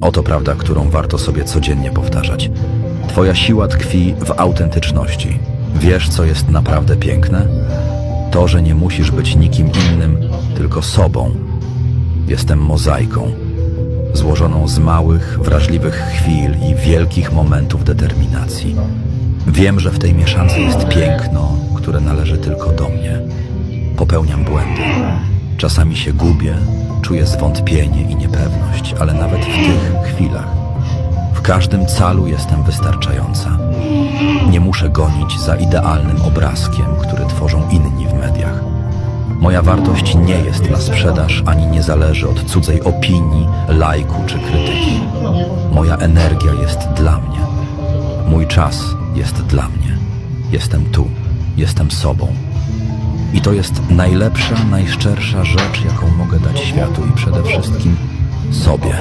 Oto prawda, którą warto sobie codziennie powtarzać. Twoja siła tkwi w autentyczności. Wiesz, co jest naprawdę piękne? To, że nie musisz być nikim innym, tylko sobą. Jestem mozaiką, złożoną z małych, wrażliwych chwil i wielkich momentów determinacji. Wiem, że w tej mieszance jest piękno, które należy tylko do mnie. Popełniam błędy. Czasami się gubię, czuję zwątpienie i niepewność, ale nawet w tych chwilach, w każdym calu jestem wystarczająca. Nie muszę gonić za idealnym obrazkiem, który tworzą inni w mediach. Moja wartość nie jest na sprzedaż, ani nie zależy od cudzej opinii, lajku czy krytyki. Moja energia jest dla mnie. Mój czas jest dla mnie. Jestem tu, jestem sobą. I to jest najlepsza, najszczersza rzecz, jaką mogę dać światu i przede wszystkim sobie.